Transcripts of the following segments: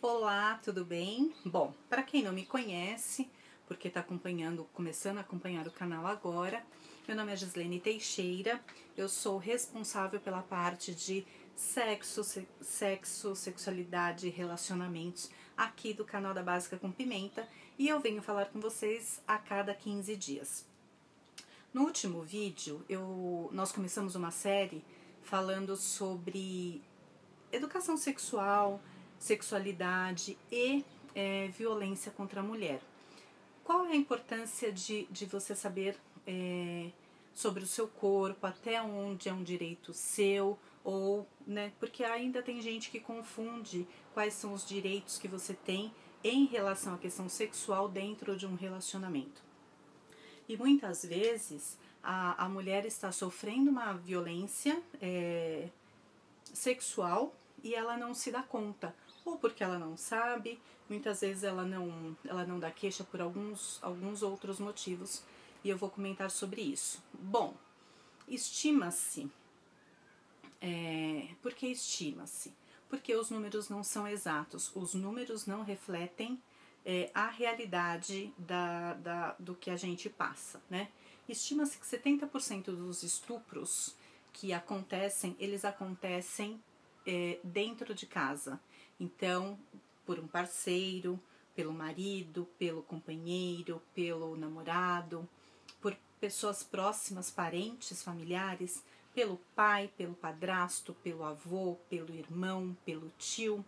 Olá, tudo bem? Bom, para quem não me conhece, porque está começando a acompanhar o canal agora, meu nome é Gislene Teixeira, eu sou responsável pela parte de sexo, sexualidade e relacionamentos aqui do canal da Básica com Pimenta e eu venho falar com vocês a cada 15 dias. No último vídeo, nós começamos uma série falando sobre educação sexual, sexualidade e violência contra a mulher. Qual é a importância de você saber sobre o seu corpo, até onde é um direito seu, ou, né, porque ainda tem gente que confunde quais são os direitos que você tem em relação à questão sexual dentro de um relacionamento. E muitas vezes a mulher está sofrendo uma violência sexual e ela não se dá conta, ou porque ela não sabe, muitas vezes ela não dá queixa por alguns outros motivos, e eu vou comentar sobre isso. Bom, estima-se, por que estima-se? Porque os números não são exatos, os números não refletem a realidade do que a gente passa, né? Estima-se que 70% dos estupros que acontecem, eles acontecem dentro de casa. Então, por um parceiro, pelo marido, pelo companheiro, pelo namorado, por pessoas próximas, parentes, familiares, pelo pai, pelo padrasto, pelo avô, pelo irmão, pelo tio.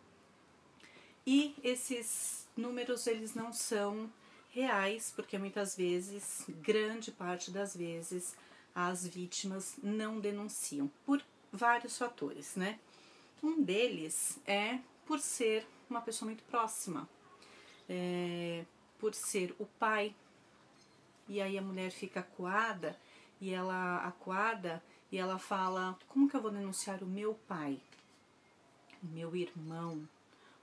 E esses números, eles não são reais, porque muitas vezes, grande parte das vezes, as vítimas não denunciam, por vários fatores, né? Um deles é por ser uma pessoa muito próxima, por ser o pai, e aí a mulher fica acuada, e ela fala, como que eu vou denunciar o meu pai, o meu irmão,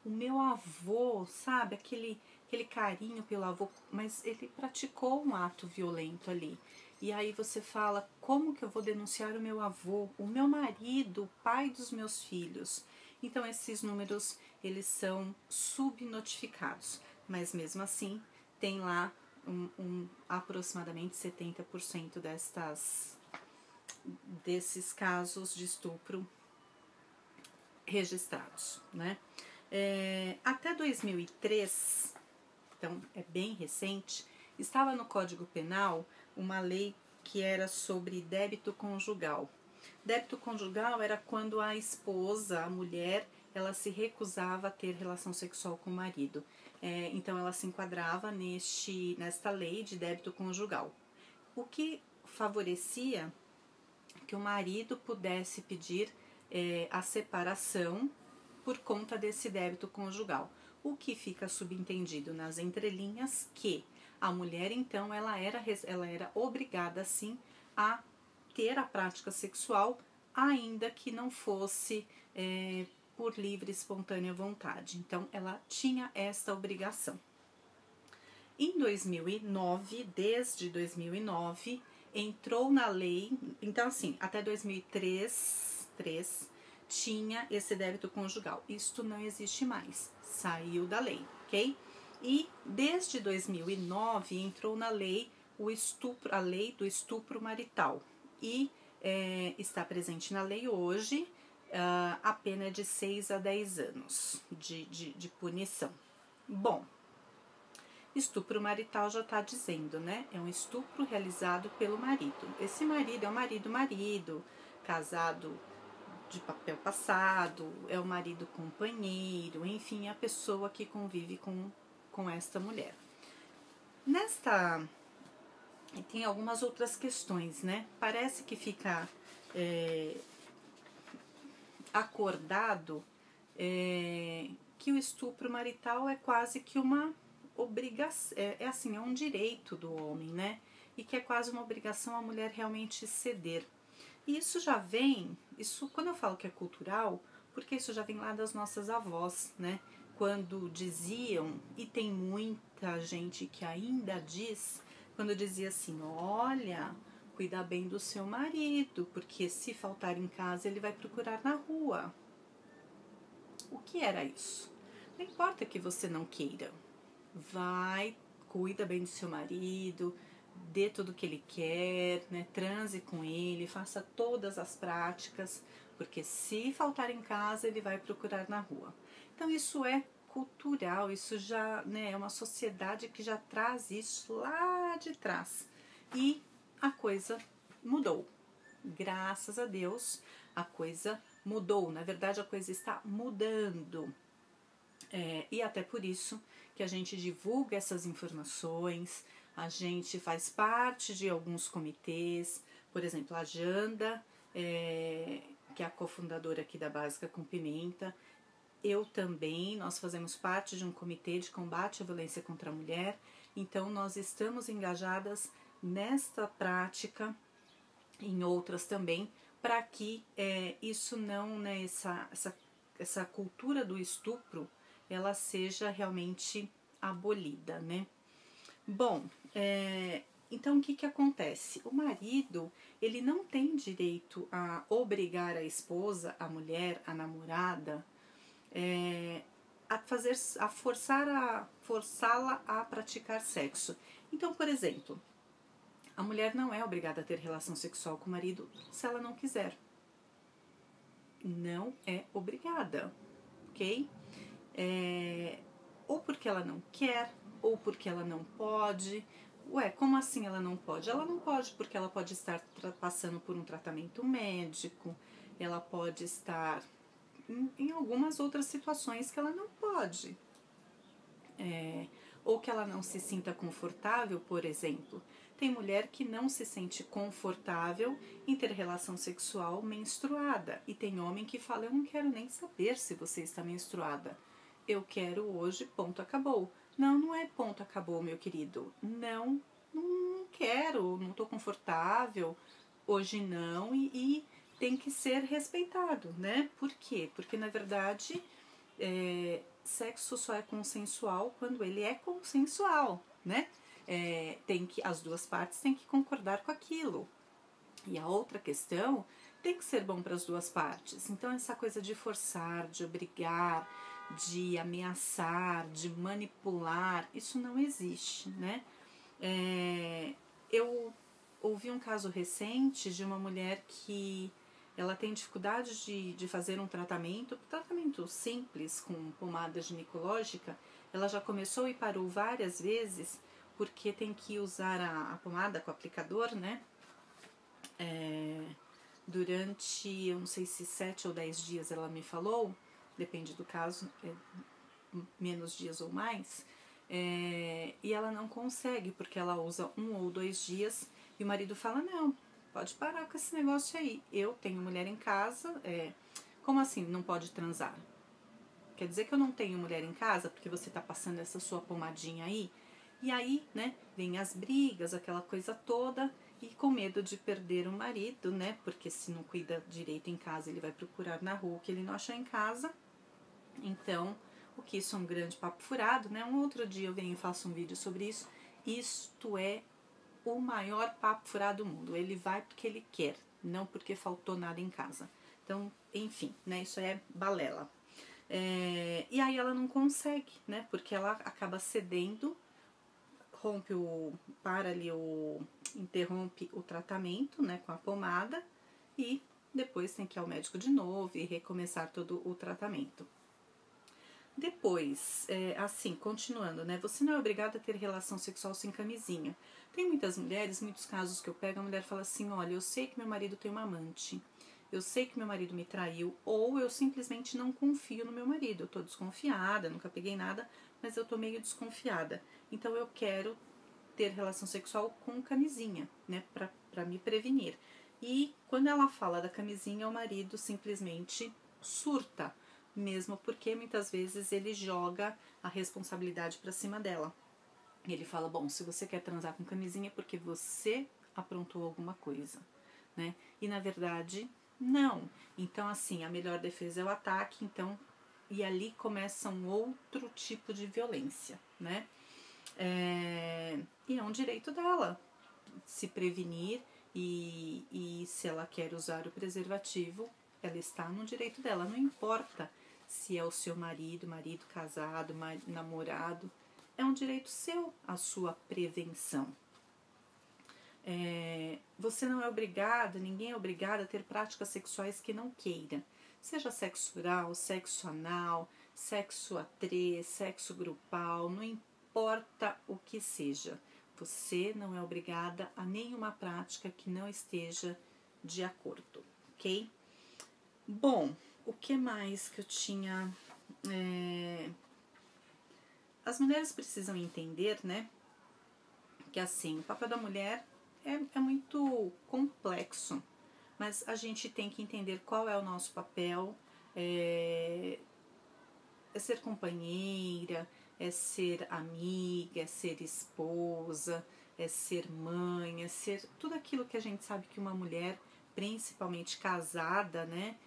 o meu avô, sabe, aquele carinho pelo avô, mas ele praticou um ato violento ali. E aí você fala, como que eu vou denunciar o meu avô, o meu marido, o pai dos meus filhos? Então esses números, eles são subnotificados, mas mesmo assim tem lá aproximadamente 70% desses casos de estupro registrados, né? Até 2003, então é bem recente, estava no Código Penal uma lei que era sobre débito conjugal. Débito conjugal era quando a esposa, a mulher, ela se recusava a ter relação sexual com o marido. Então ela se enquadrava nesta lei de débito conjugal. O que favorecia que o marido pudesse pedir a separação por conta desse débito conjugal. O que fica subentendido nas entrelinhas que a mulher, então, ela era obrigada, sim, a ter a prática sexual, ainda que não fosse por livre e espontânea vontade. Então, ela tinha esta obrigação. Em 2009, desde 2009, entrou na lei, então assim, até 2003, tinha esse débito conjugal. Isto não existe mais, saiu da lei, ok? E desde 2009 entrou na lei a lei do estupro marital. E está presente na lei hoje a pena é de 6 a 10 anos de punição. Bom, estupro marital já está dizendo, né? É um estupro realizado pelo marido. Esse marido é o marido, casado de papel passado, é o marido companheiro, enfim, é a pessoa que convive com esta mulher. Tem algumas outras questões, né? Parece que fica acordado que o estupro marital é quase que uma obrigação, é um direito do homem, né? E que é quase uma obrigação a mulher realmente ceder. E isso já vem, quando eu falo que é cultural, porque isso já vem lá das nossas avós, né? Quando diziam, e tem muita gente que ainda diz, quando dizia assim, olha, cuida bem do seu marido, porque se faltar em casa ele vai procurar na rua. O que era isso? Não importa que você não queira. Vai, cuida bem do seu marido, dê tudo o que ele quer, né? Transe com ele, faça todas as práticas, porque se faltar em casa, ele vai procurar na rua. Então isso é cultural, isso já, né, é uma sociedade que já traz isso lá de trás. E a coisa mudou. Graças a Deus, a coisa mudou. Na verdade, a coisa está mudando. E até por isso que a gente divulga essas informações, a gente faz parte de alguns comitês, por exemplo, a Janda, que é a cofundadora aqui da Básica com Pimenta, eu também, nós fazemos parte de um comitê de combate à violência contra a mulher, então nós estamos engajadas nesta prática, em outras também, para que isso não, né, essa cultura do estupro, ela seja realmente abolida, né? Bom, então o que acontece? O marido, ele não tem direito a obrigar a esposa, a mulher, a namorada, a forçá-la a praticar sexo. Então, por exemplo, a mulher não é obrigada a ter relação sexual com o marido se ela não quiser. Não é obrigada, ok? Ou porque ela não quer, ou porque ela não pode. Ué, como assim ela não pode? Ela não pode porque ela pode estar passando por um tratamento médico, ela pode estar em algumas outras situações que ela não pode. Ou que ela não se sinta confortável, por exemplo. Tem mulher que não se sente confortável em ter relação sexual menstruada. E tem homem que fala, eu não quero nem saber se você está menstruada. Eu quero hoje, ponto, acabou. Não, não é ponto, acabou, meu querido. Não quero, não estou confortável, hoje não. E tem que ser respeitado, né? Por quê? Porque, na verdade, sexo só é consensual quando ele é consensual, né? As duas partes têm que concordar com aquilo. E a outra questão tem que ser bom para as duas partes. Então essa coisa de forçar, de obrigar, de ameaçar, de manipular, isso não existe, né? Eu ouvi um caso recente de uma mulher que ela tem dificuldade de fazer um tratamento simples com pomada ginecológica. Ela já começou e parou várias vezes porque tem que usar a pomada com o aplicador, né? Durante, eu não sei se 7 ou 10 dias ela me falou, depende do caso, menos dias ou mais, e ela não consegue, porque ela usa 1 ou 2 dias e o marido fala, não, pode parar com esse negócio aí, eu tenho mulher em casa, como assim não pode transar? Quer dizer que eu não tenho mulher em casa porque você tá passando essa sua pomadinha aí? E aí, né, vem as brigas, aquela coisa toda, e com medo de perder o marido, né, porque se não cuida direito em casa, ele vai procurar na rua o que ele não achou em casa. Então, o que isso é um grande papo furado, né, um outro dia eu venho e faço um vídeo sobre isso. Isto é o maior papo furado do mundo, ele vai porque ele quer, não porque faltou nada em casa. Então, enfim, né, isso é balela. E aí ela não consegue, né, porque ela acaba cedendo, interrompe o tratamento, né, com a pomada e depois tem que ir ao médico de novo e recomeçar todo o tratamento. Depois, assim, continuando, né, você não é obrigada a ter relação sexual sem camisinha. Tem muitas mulheres, muitos casos que eu pego, a mulher fala assim, olha, eu sei que meu marido tem uma amante, eu sei que meu marido me traiu, ou eu simplesmente não confio no meu marido, eu tô desconfiada, nunca peguei nada, mas eu tô meio desconfiada. Então eu quero ter relação sexual com camisinha, né, pra me prevenir. E quando ela fala da camisinha, o marido simplesmente surta, mesmo porque muitas vezes ele joga a responsabilidade pra cima dela. Ele fala, bom, se você quer transar com camisinha é porque você aprontou alguma coisa, né? E na verdade, não. Então, assim, a melhor defesa é o ataque, então, e ali começa um outro tipo de violência, né? E é um direito dela se prevenir e se ela quer usar o preservativo, ela está no direito dela. Não importa se é o seu marido casado, namorado. É um direito seu a sua prevenção. Você não é obrigado, ninguém é obrigado a ter práticas sexuais que não queira. Seja sexo oral, sexo anal, sexo a três, sexo grupal, não importa o que seja. Você não é obrigada a nenhuma prática que não esteja de acordo, ok? Bom, o que mais que eu tinha... As mulheres precisam entender, né, que assim, o papel da mulher é muito complexo, mas a gente tem que entender qual é o nosso papel, é ser companheira, é ser amiga, é ser esposa, é ser mãe, é ser tudo aquilo que a gente sabe que uma mulher, principalmente casada, né,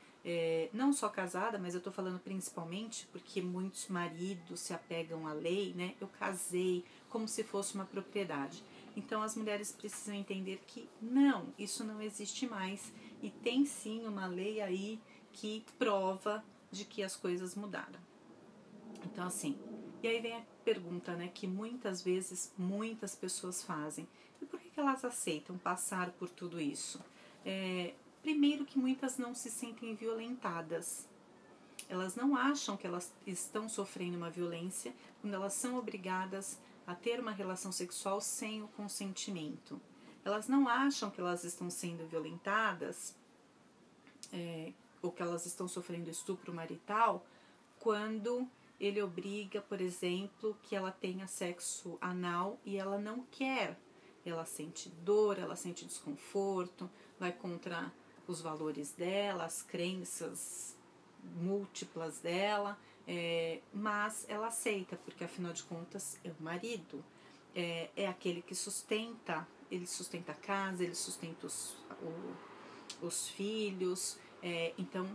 não só casada, mas eu tô falando principalmente porque muitos maridos se apegam à lei, né? Eu casei como se fosse uma propriedade. Então as mulheres precisam entender que não, isso não existe mais e tem sim uma lei aí que prova de que as coisas mudaram. Então assim, e aí vem a pergunta, né, que muitas vezes muitas pessoas fazem. E por que elas aceitam passar por tudo isso? Primeiro que muitas não se sentem violentadas. Elas não acham que elas estão sofrendo uma violência quando elas são obrigadas a ter uma relação sexual sem o consentimento. Elas não acham que elas estão sendo violentadas ou que elas estão sofrendo estupro marital quando ele obriga, por exemplo, que ela tenha sexo anal e ela não quer. Ela sente dor, ela sente desconforto, vai contra os valores dela, as crenças múltiplas dela, mas ela aceita, porque afinal de contas é o marido, é aquele que sustenta, ele sustenta a casa, ele sustenta os filhos, então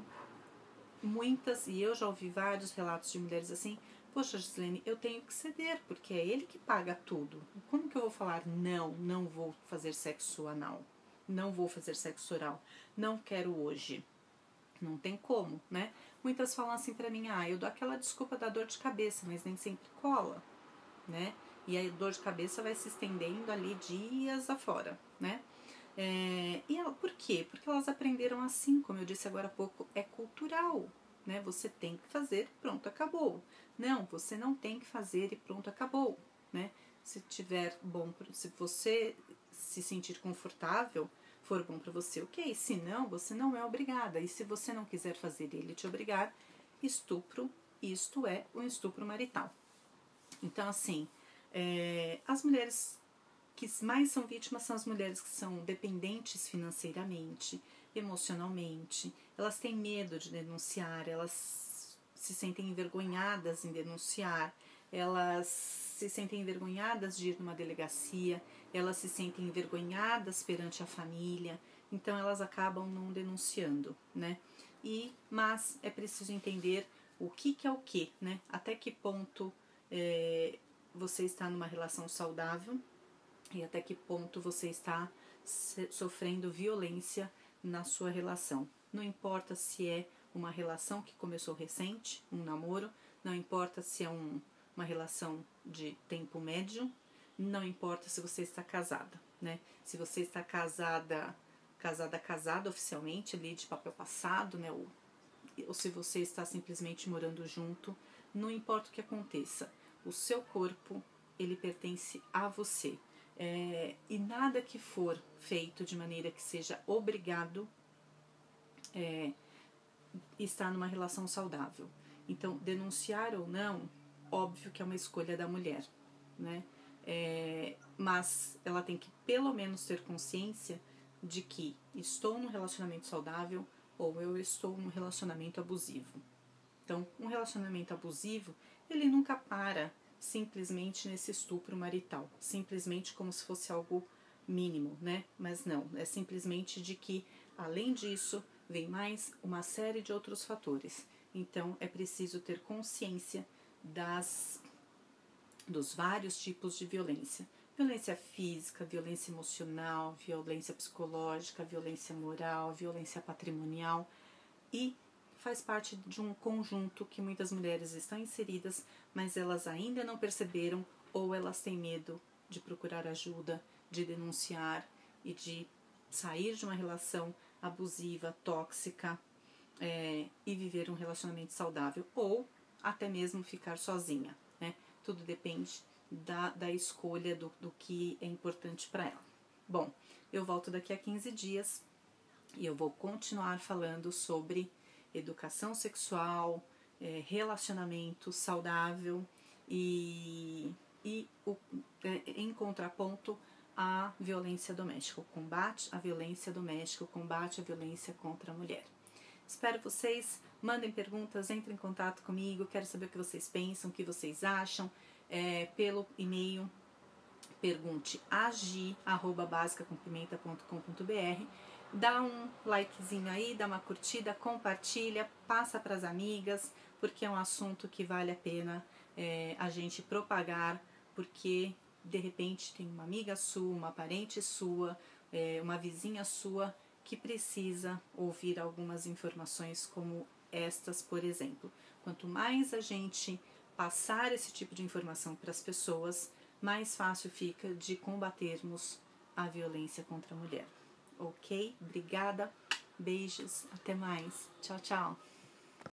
muitas, e eu já ouvi vários relatos de mulheres assim, poxa Gislene, eu tenho que ceder, porque é ele que paga tudo, como que eu vou falar não vou fazer sexo anal, não vou fazer sexo oral, não quero hoje? Não tem como, né? Muitas falam assim pra mim, eu dou aquela desculpa da dor de cabeça, mas nem sempre cola, né? E a dor de cabeça vai se estendendo ali dias afora, né? Por quê? Porque elas aprenderam assim, como eu disse agora há pouco, é cultural, né? Você tem que fazer, pronto, acabou. Não, você não tem que fazer e pronto, acabou, né? Se tiver bom, se você se sentir confortável, for bom para você, ok. Se não, você não é obrigada. E se você não quiser fazer ele te obrigar, estupro, isto é um estupro marital. Então, assim, as mulheres que mais são vítimas são as mulheres que são dependentes financeiramente, emocionalmente, elas têm medo de denunciar, elas se sentem envergonhadas em denunciar, elas se sentem envergonhadas de ir numa delegacia, elas se sentem envergonhadas perante a família, então elas acabam não denunciando, né? Mas é preciso entender o que é o que, né? Até que ponto você está numa relação saudável e até que ponto você está sofrendo violência na sua relação. Não importa se é uma relação que começou recente, um namoro, não importa se é uma relação de tempo médio, não importa se você está casada, né? Se você está casada oficialmente, ali de papel passado, né? Ou se você está simplesmente morando junto, não importa o que aconteça, o seu corpo, ele pertence a você. E nada que for feito de maneira que seja obrigado está numa relação saudável. Então, denunciar ou não, óbvio que é uma escolha da mulher, né? Mas ela tem que pelo menos ter consciência de que estou num relacionamento saudável ou eu estou num relacionamento abusivo. Então, um relacionamento abusivo, ele nunca para simplesmente nesse estupro marital, simplesmente como se fosse algo mínimo, né? Mas não, é simplesmente de que, além disso, vem mais uma série de outros fatores. Então, é preciso ter consciência dos vários tipos de violência. Violência física, violência emocional, violência psicológica, violência moral, violência patrimonial e faz parte de um conjunto que muitas mulheres estão inseridas, mas elas ainda não perceberam ou elas têm medo de procurar ajuda, de denunciar e de sair de uma relação abusiva, tóxica e viver um relacionamento saudável ou até mesmo ficar sozinha, né? Tudo depende da escolha do que é importante para ela. Bom, eu volto daqui a 15 dias e eu vou continuar falando sobre educação sexual, relacionamento saudável e em contraponto à violência doméstica, o combate à violência doméstica, o combate à violência contra a mulher. Espero vocês, mandem perguntas, entrem em contato comigo, quero saber o que vocês pensam, o que vocês acham, pelo e-mail pergunte agi@basicacompimenta.com.br. Dá um likezinho aí, dá uma curtida, compartilha, passa para as amigas, porque é um assunto que vale a pena a gente propagar, porque de repente tem uma amiga sua, uma parente sua, uma vizinha sua que precisa ouvir algumas informações como estas, por exemplo. Quanto mais a gente passar esse tipo de informação para as pessoas, mais fácil fica de combatermos a violência contra a mulher. Ok? Obrigada, beijos, até mais. Tchau, tchau.